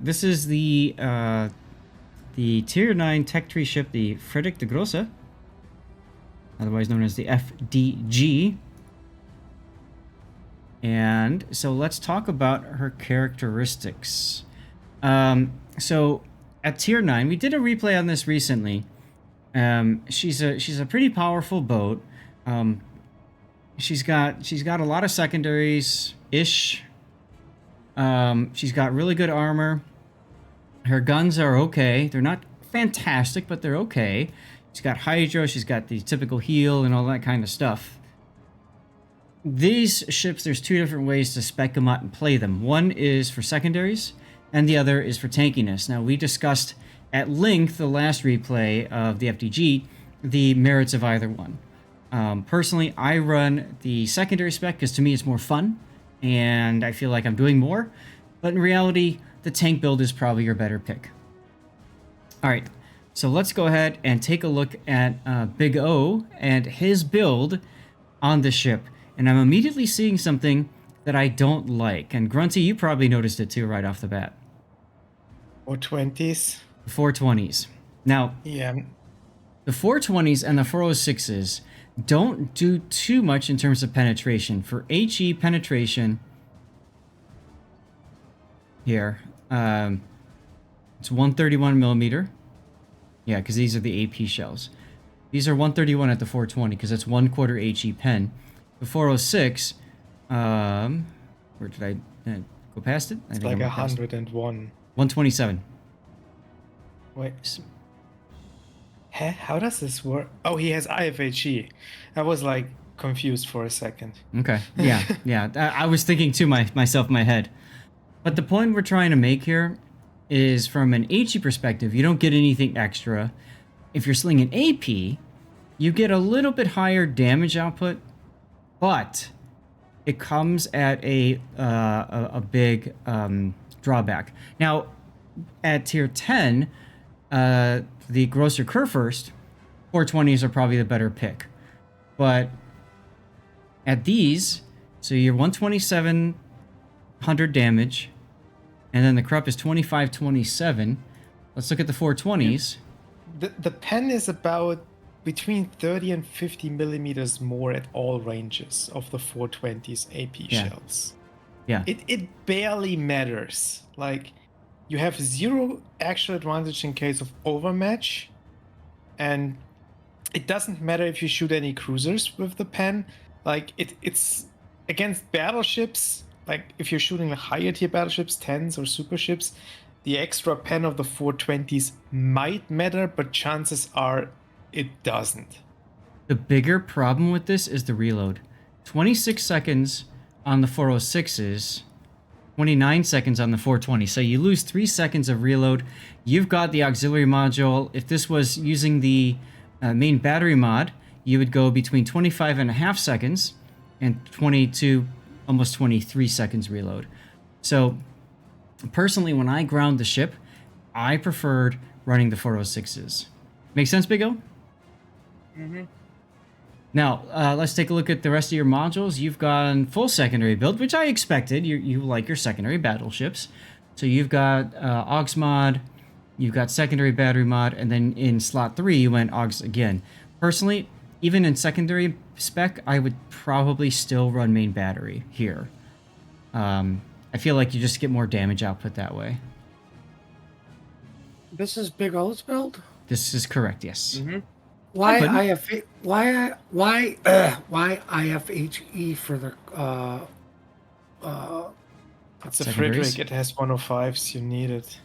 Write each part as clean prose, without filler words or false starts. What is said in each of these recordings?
this is the Tier 9 tech tree ship, the Friedrich de Grosse, otherwise known as the FdG. And so let's talk about her characteristics. So at Tier 9, we did a replay on this recently. She's a pretty powerful boat. She's got a lot of secondaries ish. She's got really good armor. Her guns are okay. They're not fantastic, but they're okay. She's got hydro. She's got the typical heal and all that kind of stuff. These ships, there's two different ways to spec them out and play them. One is for secondaries, and the other is for tankiness. Now, we discussed at length the last replay of the FdG, the merits of either one. Personally, I run the secondary spec because to me it's more fun, and I feel like I'm doing more. But in reality, the tank build is probably your better pick. All right, so let's go ahead and take a look at Big O and his build on the ship. And I'm immediately seeing something that I don't like. And Grunty, you probably noticed it too right off the bat. 420s? 420s. Now, yeah, the 420s and the 406s don't do too much in terms of penetration. For HE penetration, here, it's 131 millimeter. Yeah, because these are the AP shells. These are 131 at the 420 because it's 1/4 HE pen. The 406, where did I go past it? it's like 101. 127. Wait. Huh? How does this work? Oh, he has IFHE. I was like confused for a second. Okay. Yeah. Yeah. I was thinking to myself in my head. But the point we're trying to make here is from an HE perspective, you don't get anything extra. If you're slinging AP, you get a little bit higher damage output, but it comes at a big drawback. Now, at tier 10, the Grosser Kurfürst, 420s are probably the better pick. But at these, so you're 12700 damage, and then the Krupp is 2527. Let's look at the 420s. The pen is about between 30 and 50 millimeters more at all ranges of the 420s AP shells. Yeah. It barely matters. Like, you have zero actual advantage in case of overmatch, and it doesn't matter if you shoot any cruisers with the pen. Like, it's against battleships. Like, if you're shooting the higher tier battleships, 10s or super ships, the extra pen of the 420s might matter, but chances are it doesn't. The bigger problem with this is the reload. 26 seconds on the 406s, 29 seconds on the 420. So you lose 3 seconds of reload. You've got the auxiliary module. If this was using the main battery mod, you would go between 25.5 seconds and 22, almost 23 seconds reload. So personally, when I ground the ship, I preferred running the 406s. Make sense, Big O? Mm-hmm. Now, let's take a look at the rest of your modules. You've gone full secondary build, which I expected. You like your secondary battleships. So you've got AUX mod, you've got secondary battery mod, and then in slot 3, you went AUX again. Personally, even in secondary spec, I would probably still run main battery here. I feel like you just get more damage output that way. This is Big O's build? This is correct, yes. Mm-hmm. Why IFHE for the It's a Secondaries? Friedrich. It has 105s. You need it.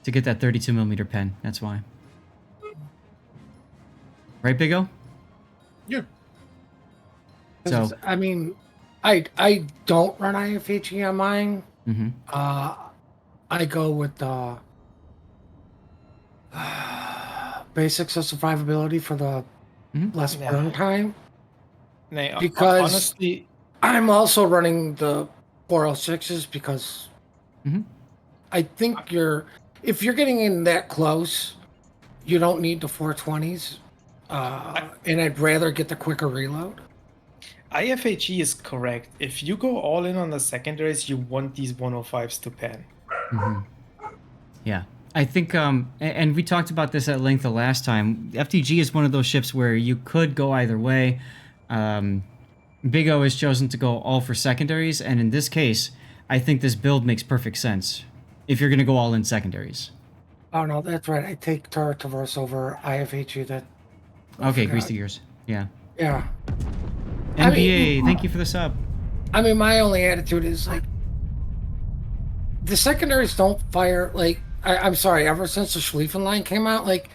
To get that 32 millimeter pen, that's why. Right, Big O? Yeah. So, I mean, I don't run IFHE on mine. mhm. I go with the basics of survivability for the less burn time. Nay, Because honestly, I'm also running the 406s because I think if you're getting in that close, you don't need the 420s. And I'd rather get the quicker reload. IFHE is correct. If you go all in on the secondaries, you want these 105s to pen. Yeah. I think, and we talked about this at length the last time. FdG is one of those ships where you could go either way. Big O has chosen to go all for secondaries, and in this case, I think this build makes perfect sense if you're going to go all in secondaries. Oh no, that's right. I take turret traverse over IFHU. That. Okay, grease the gears. Yeah. Yeah. NBA, thank you for the sub. I mean, my only attitude is like the secondaries don't fire. Like, I'm sorry. Ever since the Schlieffen line came out, like,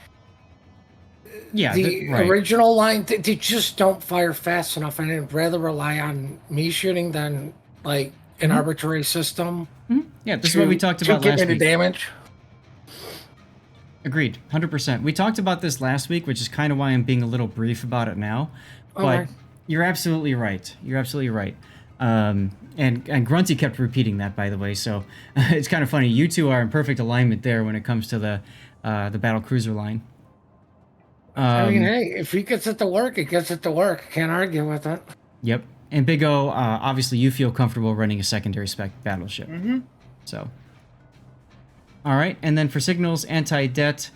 yeah, the right. original line, they just don't fire fast enough, and I'd rather rely on me shooting than like an arbitrary system. Yeah, this is what we talked about last week. To give me the damage. Agreed, 100%. We talked about this last week, which is kind of why I'm being a little brief about it now. But Okay. you're absolutely right. You're absolutely right. And Grunty kept repeating that, by the way. So it's kind of funny. You two are in perfect alignment there when it comes to the battle cruiser line. I mean, hey, if he gets it to work, it gets it to work. Can't argue with it. Yep. And Big O, obviously, you feel comfortable running a secondary spec battleship. So. All right, and then for signals, anti-det,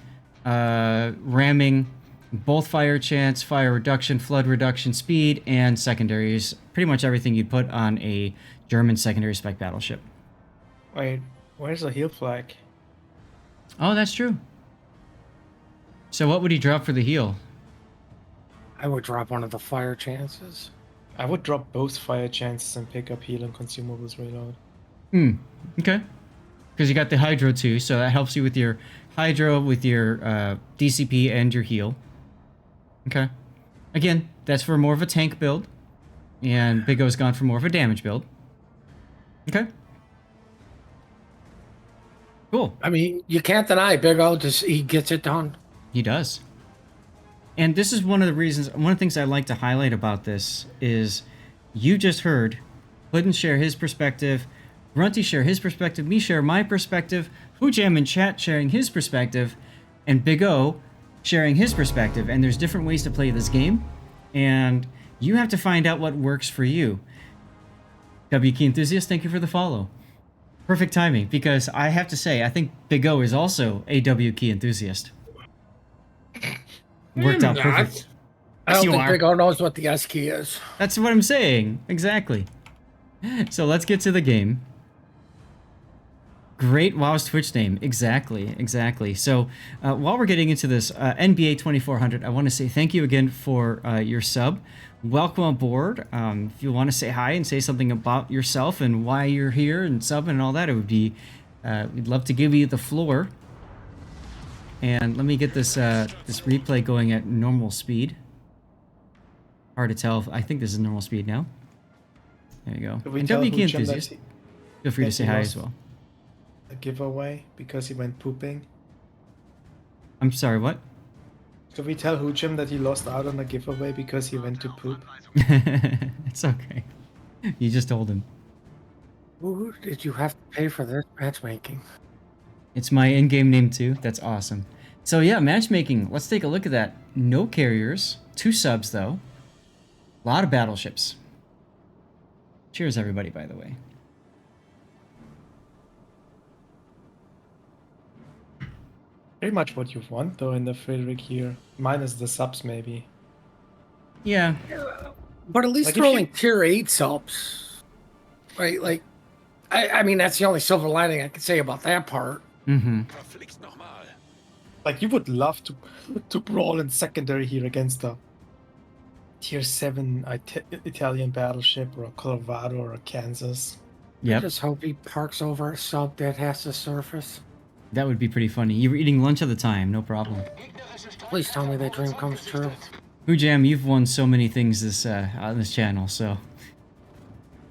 ramming, both fire chance, fire reduction, flood reduction, speed, and secondaries. Pretty much everything you'd put on a German secondary spec battleship. Wait, where's the heal flag? Oh, that's true. So what would he drop for the heal? I would drop one of the fire chances. I would drop both fire chances and pick up heal and consumables reload. Okay. Because you got the Hydro too, so that helps you with your Hydro, with your DCP, and your heal. Okay. Again, that's for more of a tank build. And Big O's gone for more of a damage build. Okay. Cool. I mean, you can't deny Big O, just he gets it done. He does. And this is one of the reasons, one of the things I like to highlight about this is you just heard Puddin share his perspective, Grunty share his perspective, me share my perspective, Hoojam in chat sharing his perspective, and Big O sharing his perspective. And there's different ways to play this game, and you have to find out what works for you. WK Enthusiast, thank you for the follow. Perfect timing, because I have to say, I think Big O is also a WK Enthusiast. Worked out perfect. I don't You think are. Big O knows what the S key is. That's what I'm saying. Exactly. So let's get to the game. Great WoW's Twitch name. Exactly. So while we're getting into this, NBA 2400, I want to say thank you again for your sub. Welcome aboard. If you want to say hi and say something about yourself and why you're here and sub and all that, it would be, we'd love to give you the floor. And let me get this this replay going at normal speed. Hard to tell. I think this is normal speed now. There you go. And WK Enthusiast, feel free to say hi as well. A giveaway because he went pooping. I'm sorry, what? Should we tell Hoojam that he lost out on a giveaway because he went to poop? It's okay. You just told him. Ooh, did you have to pay for this matchmaking? It's my in-game name too. That's awesome. So yeah, matchmaking. Let's take a look at that. No carriers. 2 subs though. A lot of battleships. Cheers everybody, by the way. Pretty much what you want though in the Frederick here. Minus the subs maybe. Yeah. But at least Like, they're if only you- tier 8 subs. Right? Like, I mean, that's the only silver lining I can say about that part. Mm-hmm. Like you would love to brawl in secondary here against a tier 7 Italian battleship or a Colorado or a Kansas. I Yep. just hope he parks over a sub that has to surface. That would be pretty funny. You were eating lunch at the time, no problem. Please tell me that dream comes true. Hoojam, you've won so many things this on this channel, so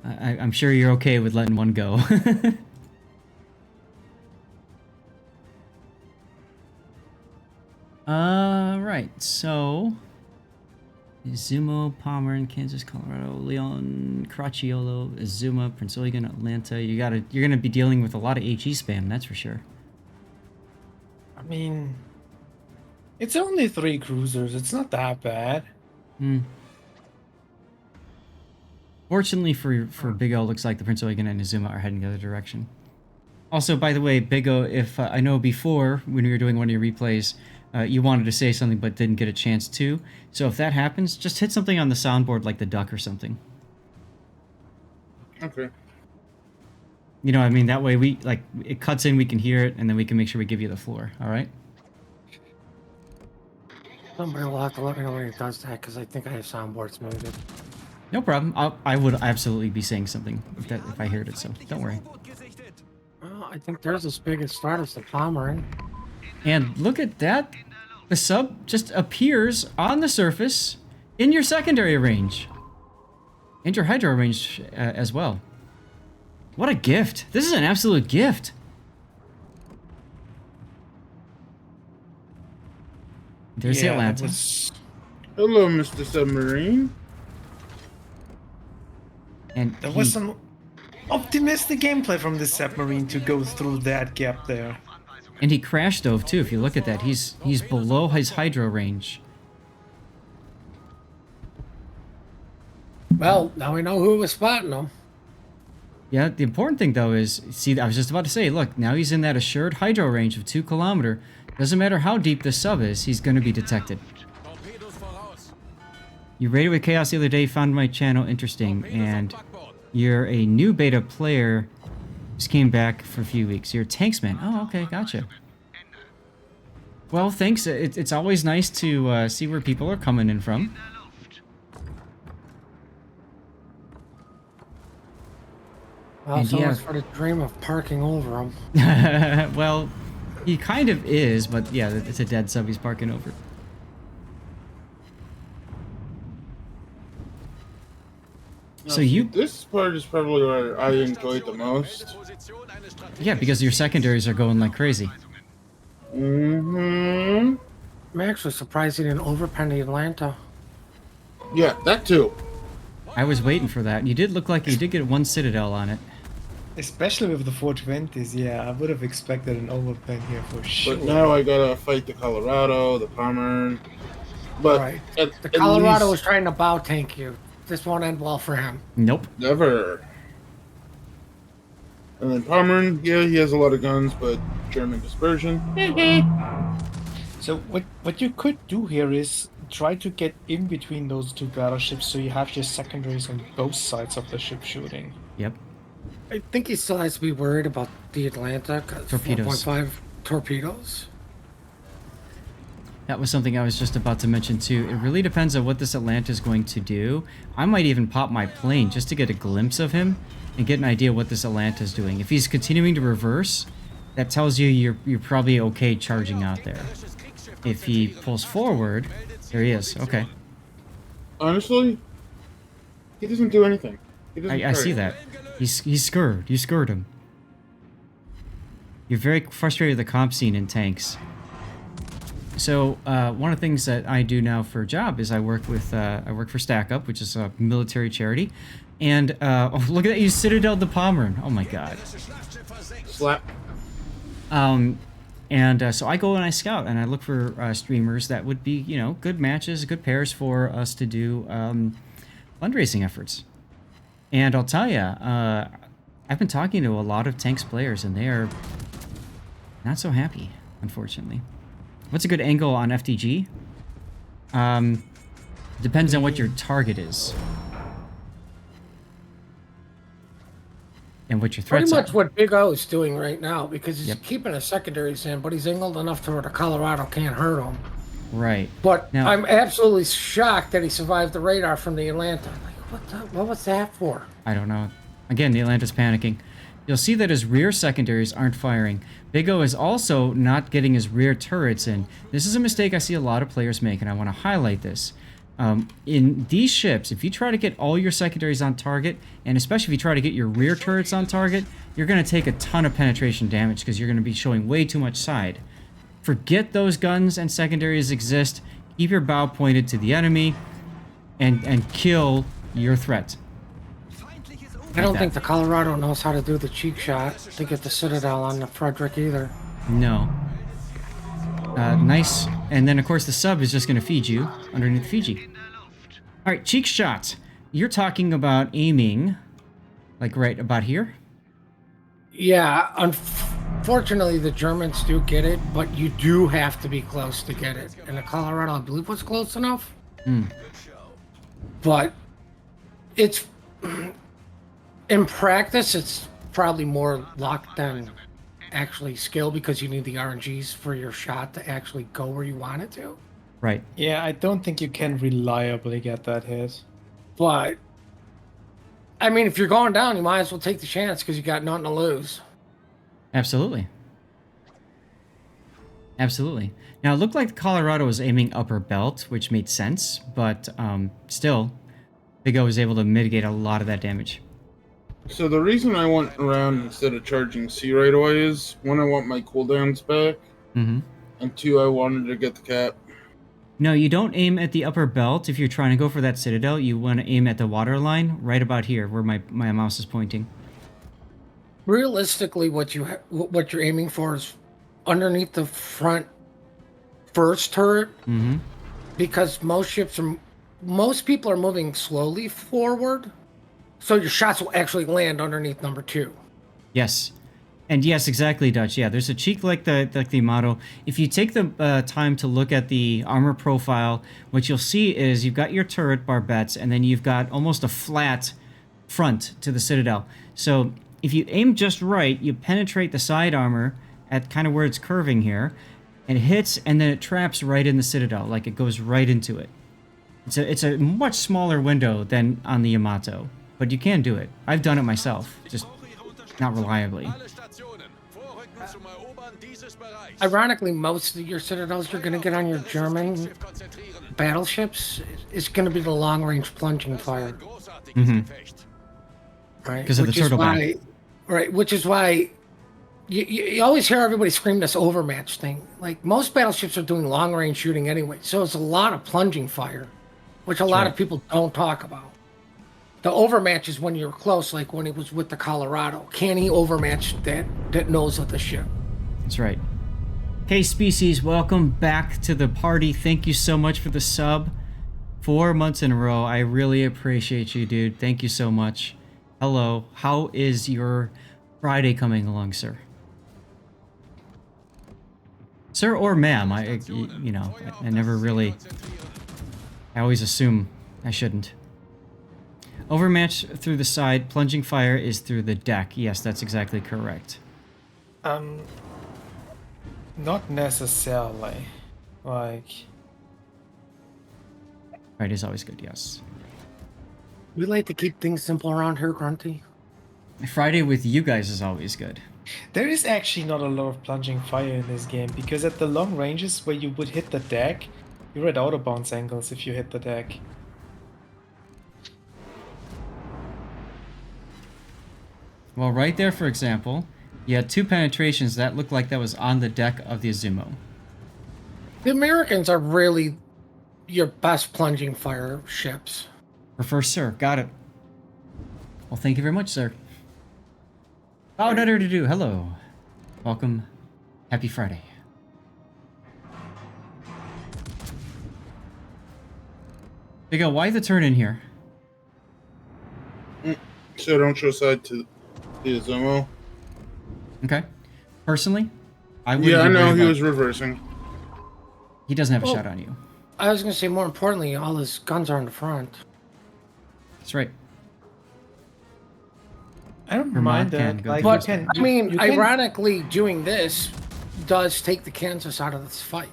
I'm sure you're okay with letting one go. Right, so Izumo, Pomeran, Kansas, Colorado, Leon, Caracciolo, Izuma, Prince Eugen, Atlanta. You're gonna be dealing with a lot of HE spam, that's for sure. I mean, it's only 3 cruisers. It's not that bad. Fortunately for Big O, looks like the Prince Eugen and Izuma are heading the other direction. Also, by the way, Big O, if I know before when we were doing one of your replays, you wanted to say something but didn't get a chance to. So if that happens, just hit something on the soundboard like the duck or something. Okay. You know what I mean? That way it cuts in, we can hear it, and then we can make sure we give you the floor. All right? Somebody will have to let me know when he does that, because I think I have soundboards muted. No problem. I would absolutely be saying something if I heard it, so don't worry. Well, I think there's as big a start as the Pomeranian. And look at that. The sub just appears on the surface in your secondary range. And your hydro range as well. What a gift. This is an absolute gift. There's the Atlanta. Hello, Mr. Submarine. And There was some optimistic gameplay from the submarine to go through that gap there. And he crash dove too. If you look at that, he's below his hydro range. Well, now we know who was spotting him. Yeah, the important thing though is, see, I was just about to say, look, now he's in that assured hydro range of 2 kilometers. Doesn't matter how deep the sub is, he's going to be detected. You raided with Chaos the other day, found my channel interesting, and you're a new beta player. Just came back for a few weeks. You're a tanksman. Oh, okay, gotcha. Well, thanks. It's always nice to see where people are coming in from. Well, so much for the dream of parking over him. Well, he kind of is, but yeah, it's a dead sub he's parking over. So This part is probably where I enjoyed the most. Yeah, because your secondaries are going like crazy. Mm-hmm. I'm actually surprised he didn't overpen the Atlanta. Yeah, that too. I was waiting for that. You did look like you did get 1 Citadel on it. Especially with the 420s, yeah, I would have expected an overpen here for sure. But now I gotta fight the Colorado, the Pomeranian. But Right. at The Colorado least was trying to bow tank you. This won't end well for him. Nope. never. And then Pomeranian, yeah, he has a lot of guns, but German dispersion. So what you could do here is try to get in between those 2 battleships so you have your secondaries on both sides of the ship shooting. Yep. I think he still has to be worried about the Atlanta, because Torpedoes. 4.5 torpedoes. That was something I was just about to mention too. It really depends on what this Atlanta is going to do. I might even pop my plane just to get a glimpse of him and get an idea what this Atlanta is doing. If he's continuing to reverse, that tells you you're probably okay charging out there. If he pulls forward, there he is. Okay. Honestly, he doesn't do anything. He doesn't I see try. that. He's scared. You scared him. You're very frustrated with the comp scene in tanks. So one of the things that I do now for a job is I work for Stack Up, which is a military charity, and oh, look at that! You Citadel the Pomeranian. Oh my God. Slap. So I go and I scout and I look for streamers that would be, you know, good matches, good pairs for us to do fundraising efforts. And I'll tell you, I've been talking to a lot of tanks players and they are not so happy, unfortunately. What's a good angle on FdG? Depends on what your target is. And what your threats Pretty much are. what Big O is doing right now, because he's Yep. keeping his secondaries in, but he's angled enough to where the Colorado can't hurt him. Right. But Now- I'm absolutely shocked that he survived the radar from the Atlanta. Like, what was that for? I don't know. Again, the Atlanta's panicking. You'll see that his rear secondaries aren't firing. Big O is also not getting his rear turrets in. This is a mistake I see a lot of players make, and I want to highlight this. In these ships, if you try to get all your secondaries on target, and especially if you try to get your rear turrets on target, you're going to take a ton of penetration damage because you're going to be showing way too much side. Forget those guns and secondaries exist. Keep your bow pointed to the enemy and kill your threat. I don't think the Colorado knows how to do the cheek shot to get the Citadel on the Frederick either. No. Nice. And then, of course, the sub is just going to feed you underneath Fiji. All right, cheek shots. You're talking about aiming, like right about here? Yeah, unfortunately, the Germans do get it, but you do have to be close to get it. And the Colorado, I believe, was close enough. But it's in practice, it's probably more luck than actually skill because you need the RNGs for your shot to actually go where you want it to. Right. Yeah, I don't think you can reliably get that hit. But I mean, if you're going down, you might as well take the chance because you got nothing to lose. Absolutely. Absolutely. Now, it looked like Colorado was aiming upper belt, which made sense, but still, Big O was able to mitigate a lot of that damage. So the reason I went around instead of charging C right away is, one, I want my cooldowns back, Mm-hmm. and two, I wanted to get the cap. No, you don't aim at the upper belt. If you're trying to go for that citadel, you want to aim at the water line right about here where my mouse is pointing. Realistically, what you're aiming for is underneath the front first turret, because most people are moving slowly forward, so your shots will actually land underneath number 2. Yes. And yes, exactly, Dutch. Yeah, there's a cheek like the motto. If you take the time to look at the armor profile, what you'll see is you've got your turret barbettes, and then you've got almost a flat front to the citadel. So if you aim just right, you penetrate the side armor at kind of where it's curving here, and it hits, and then it traps right in the citadel, like it goes right into it. It's a much smaller window than on the Yamato, but you can do it. I've done it myself, just not reliably. Ironically, most of your citadels you're going to get on your German battleships is going to be the long-range plunging fire. Right? Because of the turtle back. Right, which is why you always hear everybody scream this overmatch thing. Like, most battleships are doing long-range shooting anyway, so it's a lot of plunging fire, which a lot of people don't talk about. The overmatch is when you're close, like when he was with the Colorado. Can he overmatch that nose of the ship? That's right. Hey, Species, welcome back to the party. Thank you so much for the sub. 4 months in a row. I really appreciate you, dude. Thank you so much. Hello. How is your Friday coming along, sir? Sir or ma'am? I never really... I always assume I shouldn't. Overmatch through the side. Plunging fire is through the deck. Yes, that's exactly correct. Not necessarily. Like... Right is always good, yes. We like to keep things simple around here, Grunty. Friday with you guys is always good. There is actually not a lot of plunging fire in this game, because at the long ranges where you would hit the deck, you're at out of bounds angles if you hit the deck. Well, right there, for example, you had 2 penetrations that looked like that was on the deck of the Azumo. The Americans are really your best plunging fire ships. Prefer sir. Got it. Well, thank you very much, sir. Oh, no, to do. Hello. Welcome. Happy Friday. Big O, why the turn in here? So don't show side to the Azumo. Okay. Personally, I wouldn't. Yeah, I be know worried he about- was reversing. He doesn't have a shot on you. I was going to say, more importantly, all his guns are in the front. That's right. I don't Your mind mod can that. go Like, through you his can, I mean, you can- ironically, doing this does take the Kansas out of this fight.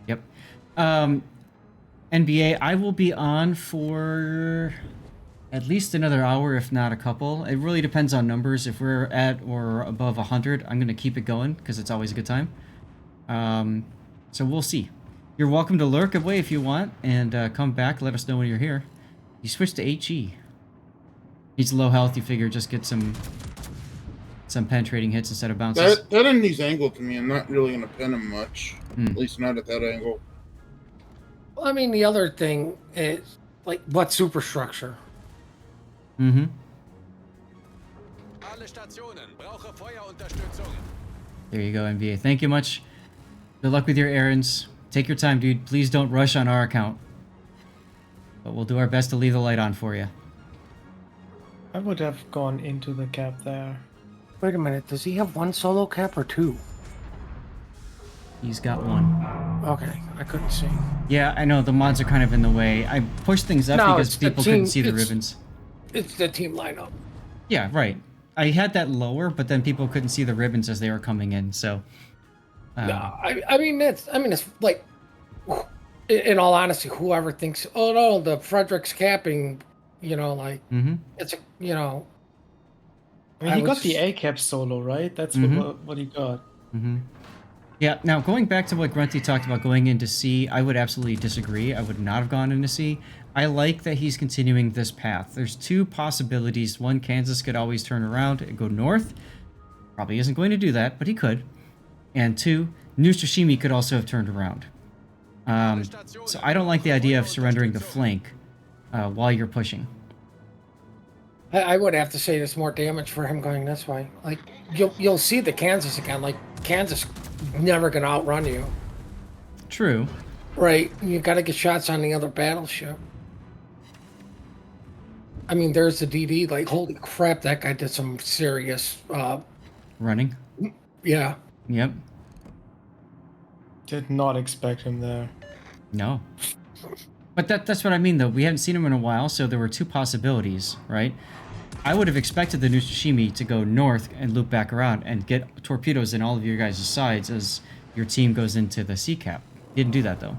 Yep. NBA, I will be on for at least another hour, if not a couple. It really depends on numbers. If we're at or above 100, I'm going to keep it going because it's always a good time. So we'll see. You're welcome to lurk away if you want and come back. Let us know when you're here. You switched to HE. He's low health. You figure just get some penetrating hits instead of bounces. That enemy's angle to me, I'm not really going to pin him much. At least not at that angle. Well, I mean, the other thing is, like, what superstructure? Mm-hmm. There you go, NBA. Thank you much. Good luck with your errands. Take your time, dude. Please don't rush on our account. But we'll do our best to leave the light on for you. I would have gone into the cap there. Wait a minute. Does he have one solo cap or two? He's got one. Okay, I couldn't see. Yeah, I know the mods are kind of in the way. I pushed things up No, because it's the people couldn't team- see the it's- ribbons. It's the team lineup. Yeah, right. I had that lower, but then people couldn't see the ribbons as they were coming in. So, No, I mean it's like, in all honesty, whoever thinks, oh no, the Frederick's capping, like it's a, I mean, he I got was- the A cap solo, right? That's what he got. yeah. Now going back to what Grunty talked about going into C, I would absolutely disagree. I would not have gone into C. I like that he's continuing this path. There's two possibilities. One, Kansas could always turn around and go north. Probably isn't going to do that, but he could. And two, New Tsushima could also have turned around. So I don't like the idea of surrendering the flank while you're pushing. I would have to say there's more damage for him going this way. Like you'll see the Kansas again. Like Kansas never gonna outrun you, True. right? You got to get shots on the other battleship. I mean, there's the DD. Like, holy crap, that guy did some serious. Running. Yeah. Yep. Did not expect him there. No. But that's what I mean, though. We haven't seen him in a while, so there were two possibilities, right? I would have expected the New Tsushima to go north and loop back around and get torpedoes in all of your guys' sides as your team goes into the sea cap. Didn't do that, though.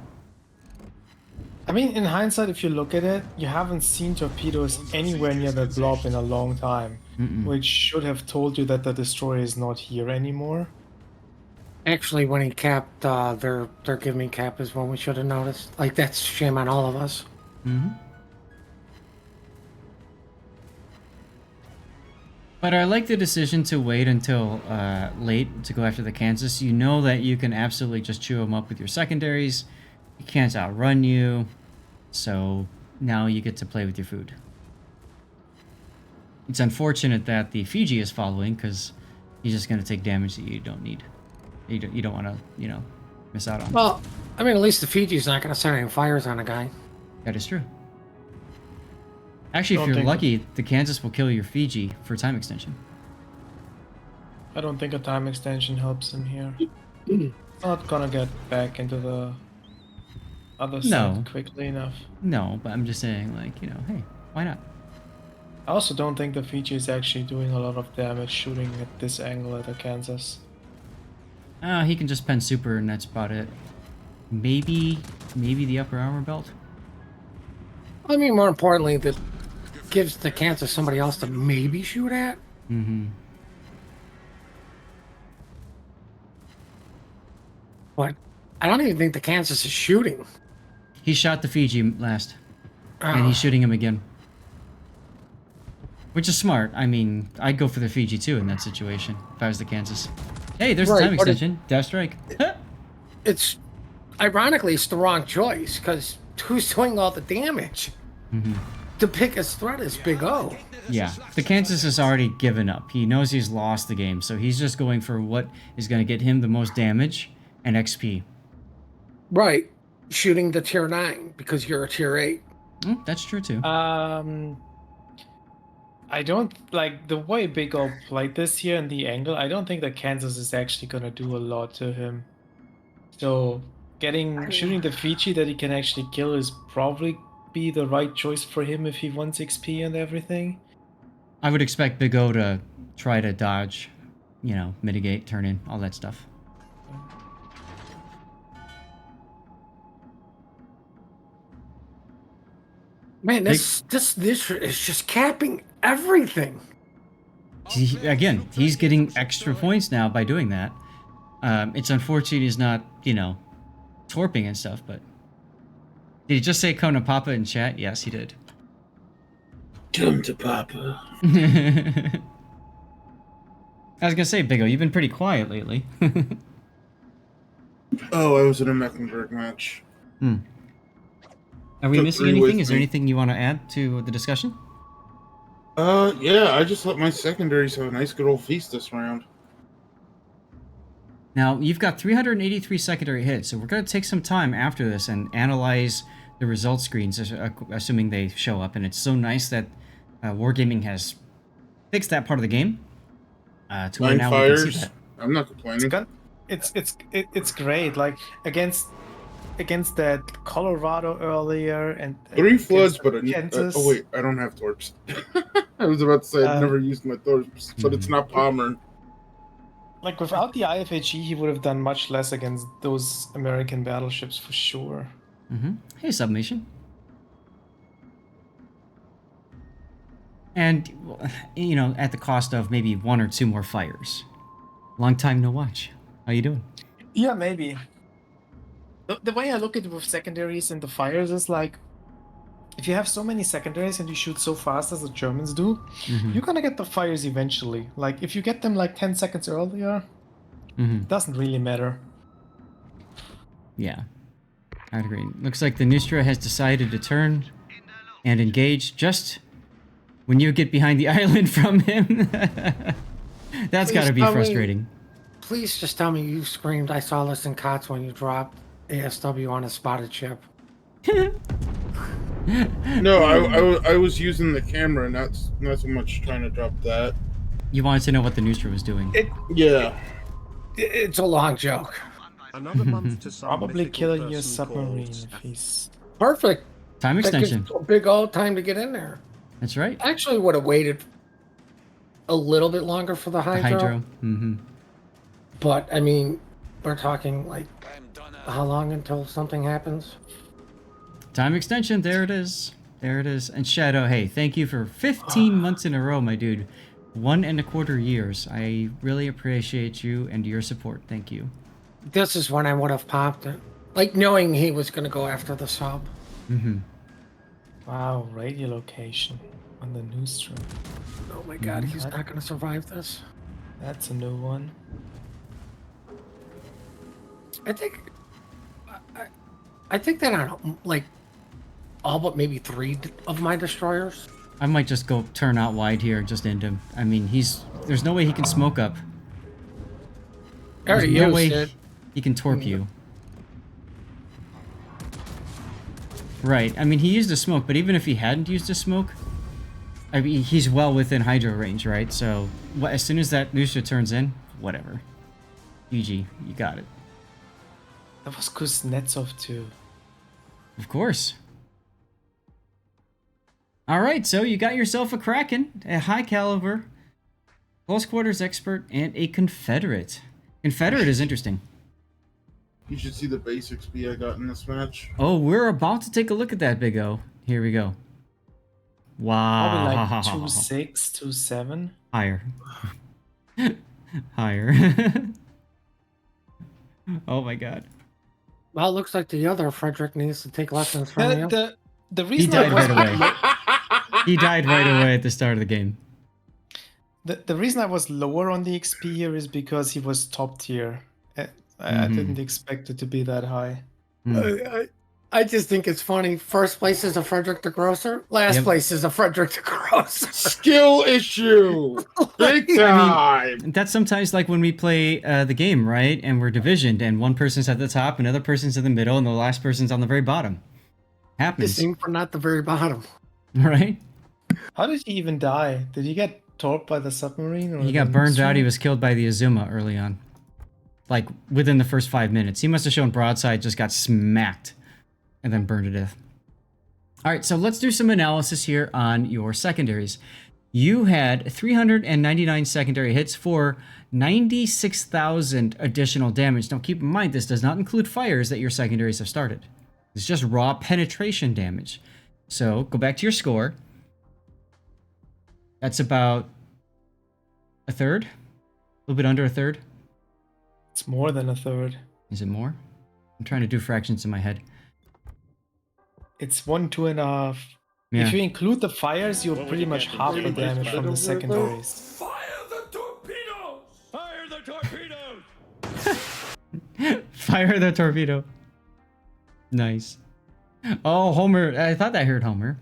I mean, in hindsight, if you look at it, you haven't seen torpedoes anywhere near that blob in a long time, which should have told you that the destroyer is not here anymore. Actually, when he capped, their give me cap is when we should have noticed. Like, that's shame on all of us. But I like the decision to wait until late to go after the Kansas. You know that you can absolutely just chew them up with your secondaries. He can't outrun you. So now you get to play with your food. It's unfortunate that the FdG is following because he's just going to take damage that you don't need. You don't want to, miss out on. Well, I mean, at least the Fiji's not going to set any fires on a guy. That is true. Actually, if you're lucky, the Kansas will kill your FdG for time extension. I don't think a time extension helps him here. Not gonna get back into the other side quickly enough. No, but I'm just saying, hey, why not? I also don't think the Fiji is actually doing a lot of damage shooting at this angle at the Kansas. He can just pen super and that's about it. Maybe the upper armor belt? I mean, more importantly, that gives the Kansas somebody else to maybe shoot at. But I don't even think the Kansas is shooting. He shot the Fiji last. And he's shooting him again. Which is smart. I mean, I'd go for the Fiji too in that situation if I was the Kansas. Hey, there's a time extension. Death strike. It's ironically, it's the wrong choice because who's doing all the damage? The biggest threat is Big O. Yeah, the Kansas has already given up. He knows he's lost the game, so he's just going for what is going to get him the most damage and XP. Right, shooting the tier 9 because you're a tier 8. That's true too. I don't like the way Big O played this here in the angle. I don't think that Kansas is actually gonna do a lot to him. So shooting the Fiji that he can actually kill is probably be the right choice for him if he wants XP and everything. I would expect Big O to try to dodge, mitigate, turn in, all that stuff. Man, this is just capping everything. He's getting extra points now by doing that. It's unfortunate he's not, torping and stuff, but... Did he just say come to Papa in chat? Yes, he did. Come to Papa. I was gonna say, Big O, you've been pretty quiet lately. Oh, I was in a Mecklenburg match. Are we missing anything? Is there anything you want to add to the discussion? Yeah, I just let my secondaries have a nice good old feast this round. Now, you've got 383 secondary hits, so we're going to take some time after this and analyze the result screens, assuming they show up. And it's so nice that Wargaming has fixed that part of the game. To where 9 now we can see fires. that. I'm not complaining. It's great. Like against that Colorado earlier and 3 floods, against but Kansas. oh wait, I don't have torps. I was about to say I've never used my torps, but it's Mhm. not Palmer. Like without the IFAG, he would have done much less against those American battleships for sure. Hey, Submission. And, you know, at the cost of maybe 1 or 2 more fires. Long time no watch. How you doing? Yeah, maybe. The way I look at it with secondaries and the fires is like, if you have so many secondaries and you shoot so fast as the Germans do, you're gonna get the fires eventually. Like if you get them like 10 seconds earlier, it doesn't really matter. Yeah, I'd agree. Looks like the Nusra has decided to turn and engage just when you get behind the island from him. That's got to be frustrating. Please just tell me you screamed, "I saw this in COTS" when you dropped ASW on a spotted ship. No, I was using the camera, not so much trying to drop that. You wanted to know what the Nusra was doing. Yeah. It's a long joke. Another month to some Probably mythical killing your person submarine called if he's... Perfect. Time That gives extension. a big old time to get in there. That's right. I actually would have waited a little bit longer for the The hydro. hydro. But, I mean, we're talking, like, how long until something happens? Time extension. There it is. There it is. And Shadow, hey, thank you for 15 months in a row, my dude. 1.25 years. I really appreciate you and your support. Thank you. This is when I would have popped it. Like, knowing he was going to go after the sub. Wow, radio location on the Newsroom. Oh my god, he's not going to survive this. That's a new one. I think that on, like, all but maybe 3 of my destroyers. I might just go turn out wide here and just end him. I mean, there's no way he can smoke up. I already There's no used way it. he can torp you. Right. I mean, he used a smoke, but even if he hadn't used a smoke, I mean, he's well within hydro range, right? So as soon as that Nusra turns in, whatever. GG, you got it. That was Kuznetsov too. Of course. All right, so you got yourself a Kraken, a high caliber, close quarters expert, and a Confederate. Confederate is interesting. You should see the base XP I got in this match. Oh, we're about to take a look at that, Big O. Here we go. Wow. Probably like 2.6, 2.7. Higher. Higher. Oh my god. Well, it looks like the other Frederick needs to take lessons from you. The He reason died I was right away. He died right away at the start of the game. the reason I was lower on the XP here is because he was top tier. I didn't expect it to be that high. I just think it's funny. First place is a Frederick the Grosser. Last place is a Frederick the Grosser. Skill issue! Big time! That's sometimes like when we play the game, right? And we're divisioned, and one person's at the top, another person's in the middle, and the last person's on the very bottom. Happens. Missing for not the very bottom. Right? How did he even die? Did he get torped by the submarine? Or He got the burned out. He Newsroom? was killed by the Azuma early on. Like, within the first 5 minutes. He must have shown broadside, just got smacked, and then burned to death. All right, so let's do some analysis here on your secondaries. You had 399 secondary hits for 96,000 additional damage. Now, keep in mind, this does not include fires that your secondaries have started. It's just raw penetration damage. So, go back to your score. That's about a third? A little bit under a third? It's more than a third. Is it more? I'm trying to do fractions in my head. It's 1, 2.5. Yeah. If you include the fires, you're pretty much half the damage from the secondaries. Fire the torpedoes! Fire the torpedoes! Fire the torpedo. Nice. Oh, Homer. I thought I heard Homer.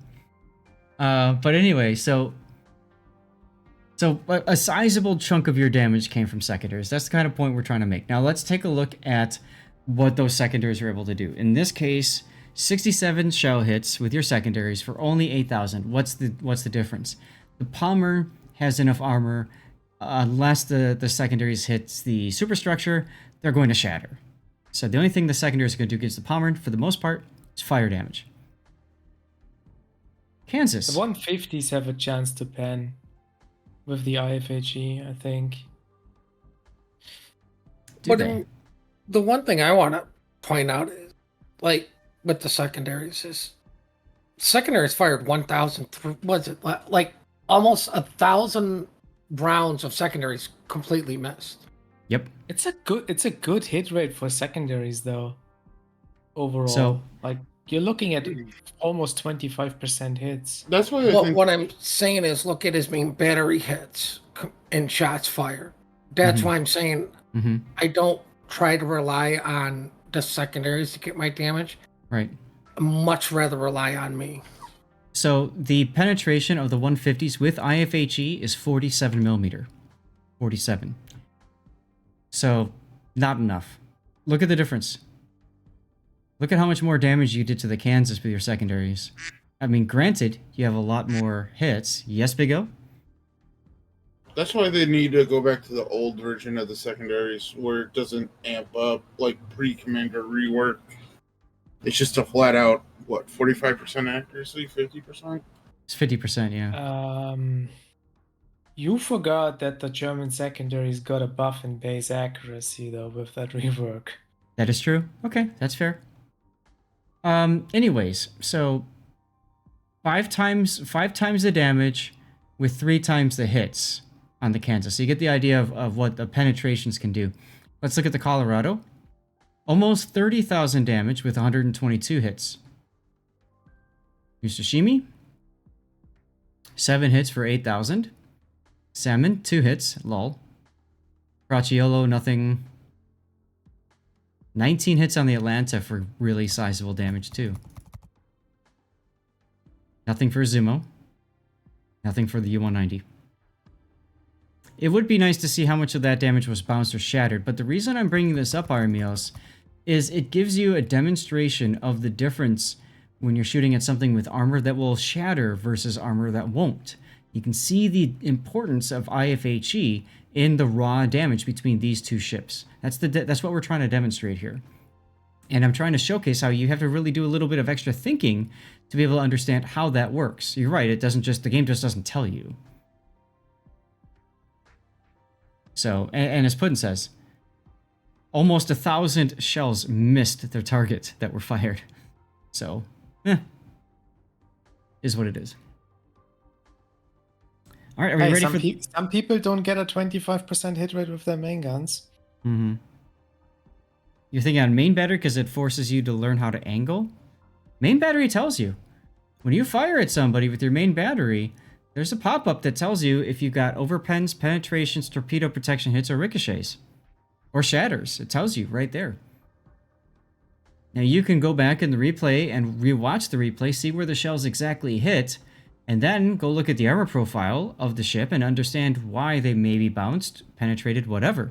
But anyway, so a sizable chunk of your damage came from secondaries. That's the kind of point we're trying to make. Now let's take a look at what those secondaries are able to do. In this case, 67 shell hits with your secondaries for only 8,000. What's the difference? The Palmer has enough armor unless the secondaries hits the superstructure, they're going to shatter. So the only thing the secondaries are going to do against the Pommern, for the most part, is fire damage. Kansas. The 150s have a chance to pen with the IFHE, I think. Do they? The one thing I want to point out is, like, with the secondaries is, secondaries fired 1,000, was it like almost 1,000 rounds of secondaries completely missed. Yep. It's a good hit rate for secondaries though. Overall, So- like you're looking at almost 25% hits. That's why I Well, think what I'm saying is, look at it as being battery hits and shots fired. That's why I'm saying Mm-hmm. I don't try to rely on the secondaries to get my damage. Right. I much rather rely on me. So the penetration of the 150s with IFHE is 47 millimeter. 47. So not enough. Look at the difference. Look at how much more damage you did to the Kansas with your secondaries. I mean, granted, you have a lot more hits. Yes, Big O? that's why they need to go back to the old version of the secondaries where it doesn't amp up like pre-commander rework. It's just a flat out 45% accuracy, 50%. It's 50%, yeah. You forgot that the German secondaries got a buff in base accuracy though with that rework. That is true. Okay, that's fair. Anyways, so five times the damage with 3 times the hits on the Kansas. So you get the idea of what the penetrations can do. Let's look at the Colorado. Almost 30,000 damage with 122 hits. Yusashimi, 7 hits for 8,000. Salmon, 2 hits, lol. Bracciolo, nothing. 19 hits on the Atlanta for really sizable damage too. Nothing for Zumo. Nothing for the U-190. It would be nice to see how much of that damage was bounced or shattered, but the reason I'm bringing this up, Armios, is it gives you a demonstration of the difference when you're shooting at something with armor that will shatter versus armor that won't. You can see the importance of IFHE in the raw damage between these two ships. That's what we're trying to demonstrate here. And I'm trying to showcase how you have to really do a little bit of extra thinking to be able to understand how that works. You're right, the game just doesn't tell you. So, and as Puddin says, almost 1,000 shells missed their target that were fired. So, is what it is. All right, are we ready for... Some people don't get a 25% hit rate with their main guns. Mm-hmm. You're thinking on main battery because it forces you to learn how to angle? Main battery tells you. When you fire at somebody with your main battery, there's a pop-up that tells you if you got overpens, penetrations, torpedo protection hits, or ricochets. Or shatters. It tells you right there. Now you can go back in the replay and rewatch the replay, see where the shells exactly hit, and then go look at the armor profile of the ship and understand why they maybe bounced, penetrated, whatever.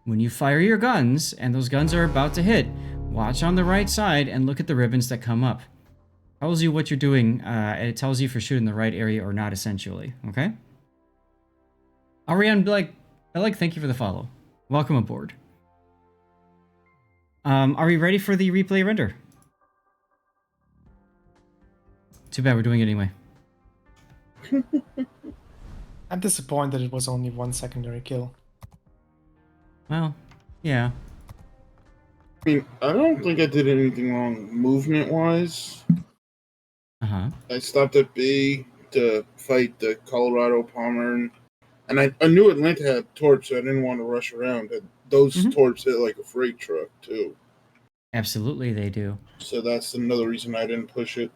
When you fire your guns, and those guns are about to hit, watch on the right side and look at the ribbons that come up. It tells you what you're doing, and it tells you if you're shooting the right area or not, essentially. Okay? Ariane, thank you for the follow. Welcome aboard. Are we ready for the replay render? Too bad we're doing it anyway. I'm disappointed it was only 1 secondary kill. Well, yeah. I mean, I don't think I did anything wrong movement-wise. Uh-huh. I stopped at B to fight the Colorado Pommern, and I knew Atlanta had torps, so I didn't want to rush around. And those torps hit like a freight truck, too. Absolutely, they do. So that's another reason I didn't push it.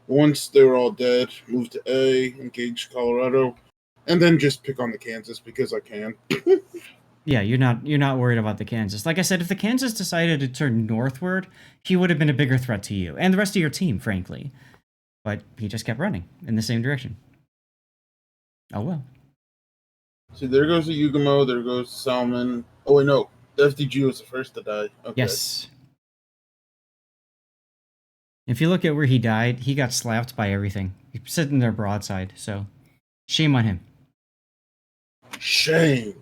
Once they were all dead, moved to A, engage Colorado, and then just pick on the Kansas because I can. Yeah, you're not worried about the Kansas. Like I said, if the Kansas decided to turn northward, he would have been a bigger threat to you and the rest of your team, frankly. But he just kept running in the same direction. Oh well. See, there goes the Yugamo, there goes Salmon. Oh wait, no, the FdG was the first to die. Okay. Yes. If you look at where he died, he got slapped by everything. He's sitting there broadside, so shame on him. Shame.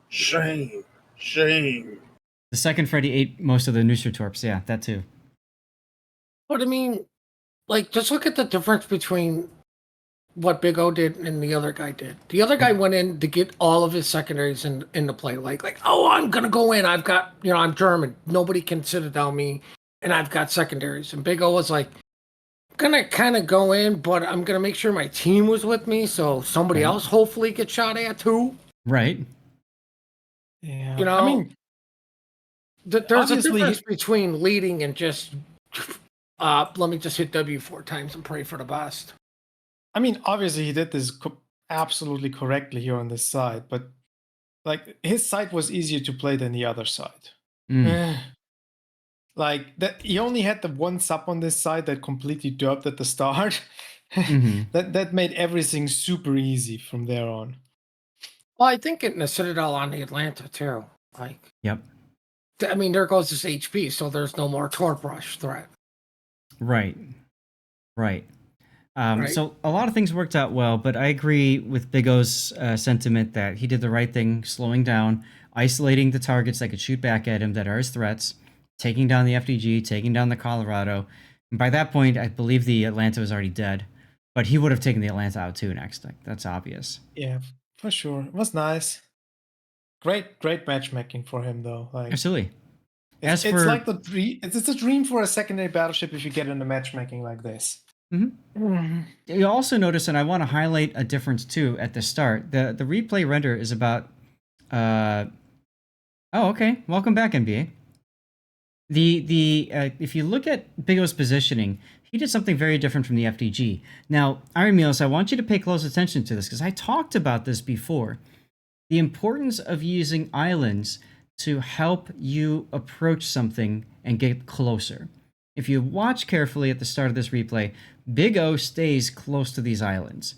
Shame. Shame. The second Freddy ate most of the Nutritorps. Yeah, that too. But I mean, like, just look at the difference between what Big O did and the other guy did. The other guy went in to get all of his secondaries into play. Like, oh, I'm gonna go in. I've got, I'm German. Nobody can sit down me, and I've got secondaries. And Big O was like, I'm gonna kind of go in, but I'm gonna make sure my team was with me, so somebody else hopefully gets shot at too. Right. Yeah. I mean, there's a obviously difference between leading and just let me just hit W 4 times and pray for the best. I mean, obviously he did this absolutely correctly here on this side, but like his side was easier to play than the other side. Like that, he only had the one sub on this side that completely derped at the start. That made everything super easy from there on. Well, I think getting the Citadel on the Atlanta too. Like, yep. I mean, there goes this HP, so there's no more Torp Rush threat. Right. Right. Right. So a lot of things worked out well, but I agree with Big O's sentiment that he did the right thing, slowing down, isolating the targets that could shoot back at him that are his threats, taking down the FdG, taking down the Colorado. And by that point, I believe the Atlanta was already dead, but he would have taken the Atlanta out too next. Like, that's obvious. Yeah, for sure. It was nice. Great matchmaking for him though. Like, absolutely. It's like the dream. It's a dream for a secondary battleship if you get into matchmaking like this. You also notice, and I want to highlight a difference too at the start. The replay render is about. Oh, okay. Welcome back, NBA. If you look at Big O's positioning, he did something very different from the FdG. Now, Iron Meals, I want you to pay close attention to this because I talked about this before. The importance of using islands to help you approach something and get closer. If you watch carefully at the start of this replay, Big O stays close to these islands.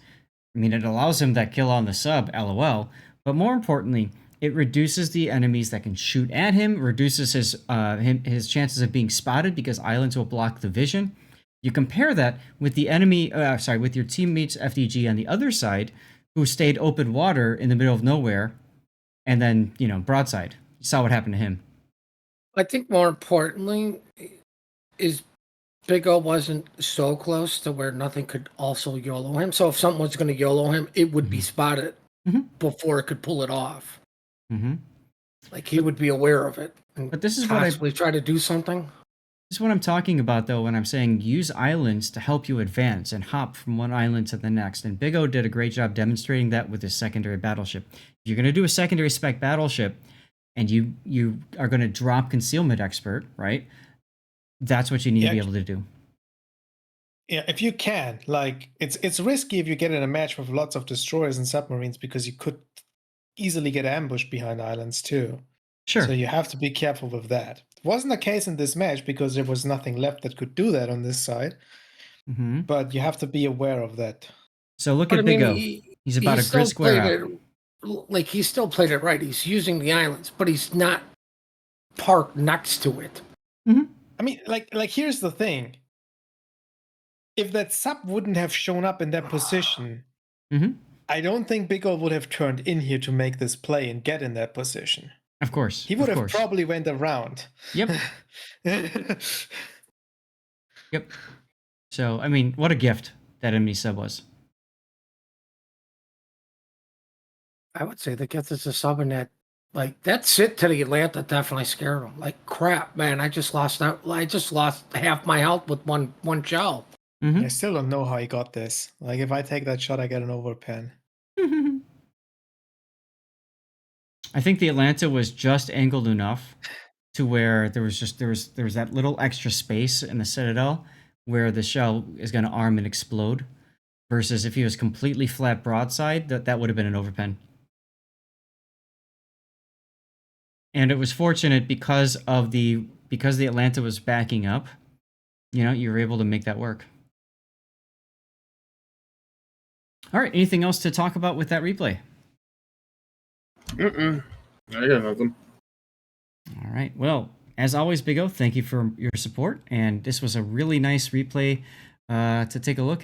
I mean, it allows him that kill on the sub, LOL, but more importantly, it reduces the enemies that can shoot at him, reduces his chances of being spotted because islands will block the vision. You compare that with the enemy, with your teammates FdG on the other side, who stayed open water in the middle of nowhere, and then, broadside. You saw what happened to him. I think more importantly is Big O wasn't so close to where nothing could also YOLO him. So if something was going to YOLO him, it would be spotted before it could pull it off. Like, he would be aware of it. But this is possibly try to do something. This is what I'm talking about, though, when I'm saying use islands to help you advance and hop from one island to the next. And Big O did a great job demonstrating that with his secondary battleship. If you're going to do a secondary spec battleship and you are going to drop concealment expert, right? That's what you need to be able to do. Yeah, if you can. Like, it's risky if you get in a match with lots of destroyers and submarines because you could easily get ambushed behind islands too. Sure. So you have to be careful with that. It wasn't the case in this match because there was nothing left that could do that on this side. But you have to be aware of that. So look at Big O. He's about a grid square out. Like, he still played it right. He's using the islands, but he's not parked next to it. I mean, like here's the thing. If that sub wouldn't have shown up in that position, I don't think Big O would have turned in here to make this play and get in that position. Of course. He would have probably went around. Yep. Yep. So, I mean, what a gift that enemy sub was. I would say the gift is a sub in that. Like, that sit to the Atlanta definitely scared him. Like, crap, man, I just lost half my health with one shell. I still don't know how he got this. Like, if I take that shot, I get an overpen. I think the Atlanta was just angled enough to where there was that little extra space in the Citadel where the shell is going to arm and explode, versus if he was completely flat broadside, that would have been an overpen. And it was fortunate because the Atlanta was backing up, you were able to make that work. All right, anything else to talk about with that replay? I got nothing. All right. Well, as always, Big O, thank you for your support. And this was a really nice replay to take a look at.